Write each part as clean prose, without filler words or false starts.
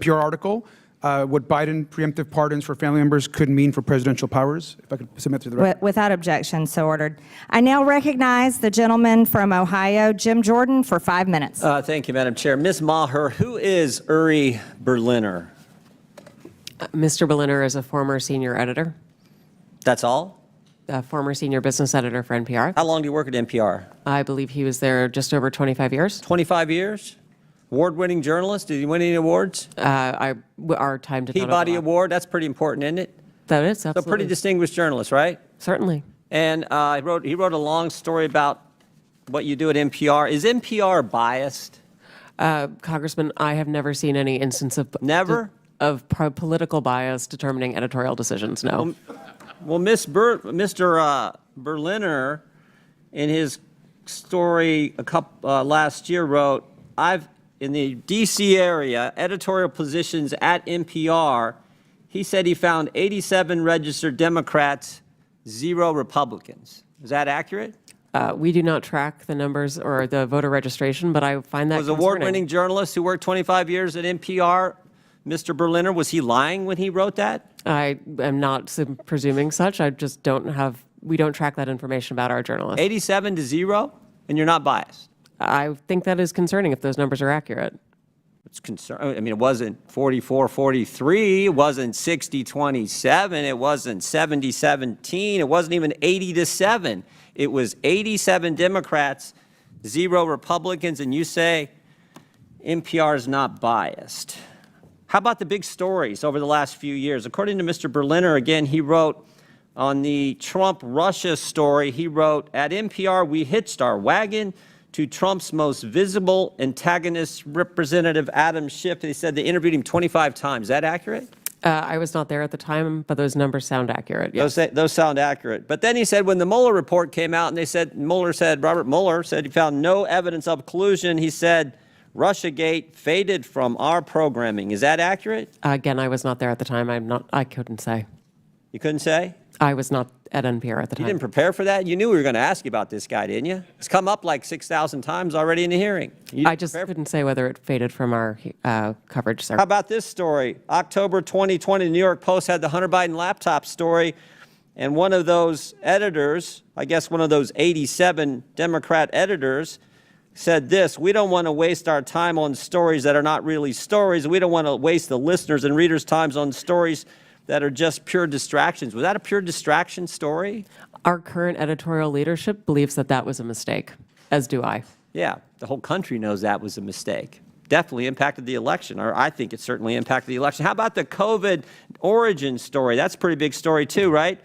NPR article, what Biden preemptive pardons for family members could mean for presidential powers. If I could submit to the record. Without objection, so ordered. I now recognize the gentleman from Ohio, Jim Jordan, for 5 minutes. Thank you, Madam Chair. Ms. Maher, who is Uri Berliner? Mr. Berliner is a former senior editor, That's all? a former senior business editor for NPR. How long do you work at NPR? I believe he was there just over 25 years. 25 years? Award-winning journalist? Did he win any awards? Our time did not Peabody overlap. Award? That's pretty important, isn't it? That is, So absolutely. pretty distinguished journalist, right? Certainly. And he wrote a long story about what you do at NPR. Is NPR biased? Congressman, I have never seen any instance of Never? of political bias determining editorial decisions. No. Well, Mr. Berliner, in his story last year, wrote, in the D.C. area, editorial positions at NPR, he said he found 87 registered Democrats, 0 Republicans. Is that accurate? We do not track the numbers or the voter registration, but I find that Was concerning. award-winning journalist who worked 25 years at NPR, Mr. Berliner, was he lying when he wrote that? I am not presuming such. I just we don't track that information about our journalists. 87 to 0, and you're not biased. I think that is concerning if those numbers are accurate. It's concern. I mean, it wasn't 44-43. It wasn't 60-27. It wasn't 70-17. It wasn't even 80-7. It was 87 Democrats, 0 Republicans, and you say NPR is not biased. How about the big stories over the last few years? According to Mr. Berliner, again, he wrote on the Trump-Russia story, he wrote, at NPR, we hitched our wagon to Trump's most visible antagonist, Representative Adam Schiff. He said they interviewed him 25 times. Is that accurate? I was not there at the time, but those numbers sound accurate. Yes. Those sound accurate. But then he said when the Mueller report came out and Robert Mueller said he found no evidence of collusion, he said Russiagate faded from our programming. Is that accurate? Again, I was not there at the time. I couldn't say. You couldn't say? I was not at NPR at the time. You didn't prepare for that? You knew we were going to ask you about this guy, didn't you? It's come up like 6,000 times already in the hearing. I just couldn't say whether it faded from our coverage, sir. How about this story? October 2020, the New York Post had the Hunter Biden laptop story, and one of those editors, I guess one of those 87 Democrat editors, said this: we don't want to waste our time on stories that are not really stories. We don't want to waste the listeners' and readers' times on stories that are just pure distractions. Was that a pure distraction story? Our current editorial leadership believes that that was a mistake, as do I. Yeah, the whole country knows that was a mistake. Definitely impacted the election, or I think it certainly impacted the election. How about the COVID origin story? That's a pretty big story too, right?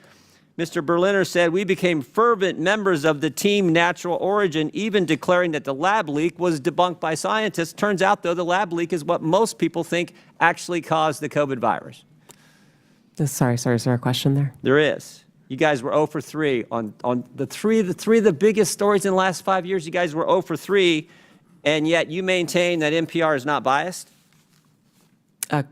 Mr. Berliner said, we became fervent members of the team Natural Origin, even declaring that the lab leak was debunked by scientists. Turns out, though, the lab leak is what most people think actually caused the COVID virus. Sorry, is there a question there? There is. You guys were 0 for 3 on the three of the biggest stories in the last 5 years. You guys were 0 for 3, and yet you maintain that NPR is not biased?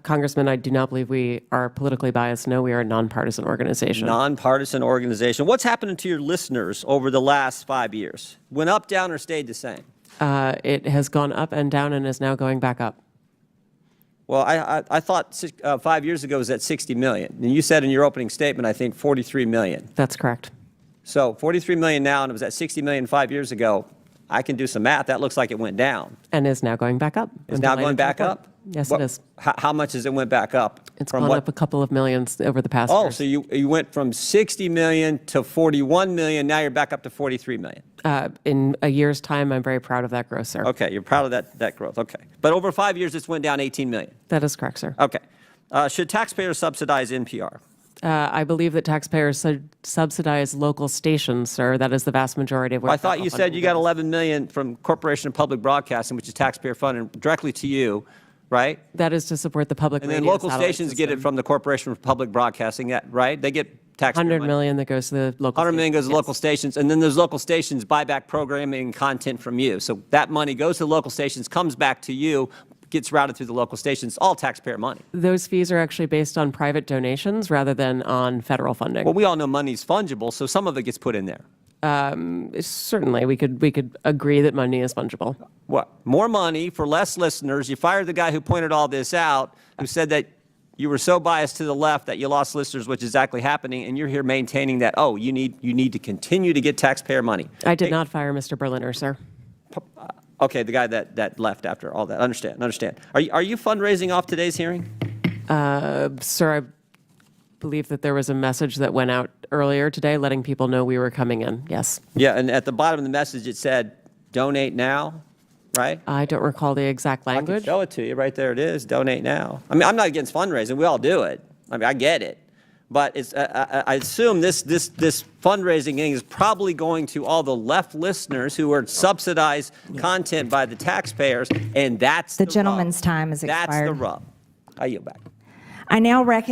Congressman, I do not believe we are politically biased. No, we are a nonpartisan organization. Nonpartisan organization. What's happening to your listeners over the last 5 years? Went up, down, or stayed the same? It has gone up and down and is now going back up. Well, I thought 5 years ago it was at 60 million. And you said in your opening statement, I think 43 million. That's correct. So 43 million now, and it was at 60 million 5 years ago. I can do some math. That looks like it went down. And is now going back up. It's now going back up? Yes, it is. How much has it went back up? It's gone up a couple of millions over the past years. So you went from 60 million to 41 million. Now you're back up to 43 million. In a year's time, I'm very proud of that growth, sir. Okay, you're proud of that growth. Okay. But over 5 years, this went down 18 million. That is correct, sir. Okay. Should taxpayers subsidize NPR? I believe that taxpayers subsidize local stations, sir. That is the vast majority of where I thought you said you got 11 million from Corporation of Public Broadcasting, which is taxpayer funded directly to you, right? That is to support the public radio And then local satellite stations system. get it from the Corporation of Public Broadcasting, right? They get taxpayer 100 money. million that goes to the local 100 million goes to yes. local stations, and then those local stations buy back programming and content from you. So that money goes to the local stations, comes back to you, gets routed through the local stations, all taxpayer money. Those fees are actually based on private donations rather than on federal funding. Well, we all know money's fungible, so some of it gets put in there. Certainly, we could agree that money is fungible. What? More money for less listeners. You fired the guy who pointed all this out, who said that you were so biased to the left that you lost listeners, which is exactly happening, and you're here maintaining that, oh, you need to continue to get taxpayer money. I did not fire Mr. Berliner, sir. Okay, the guy that left after all that. Understand. Are you fundraising off today's hearing? Sir, I believe that there was a message that went out earlier today letting people know we were coming in. Yes. Yeah, and at the bottom of the message it said, donate now, right? I don't recall the exact I can language. show it to you. Right there it is. Donate now. I mean, I'm not against fundraising. We all do it. I mean, I get it. But it's, I assume this fundraising thing is probably going to all the left listeners who are subsidized content by the taxpayers, and that's The the gentleman's rub. time is expired. That's the rub. I yield back. I now recognize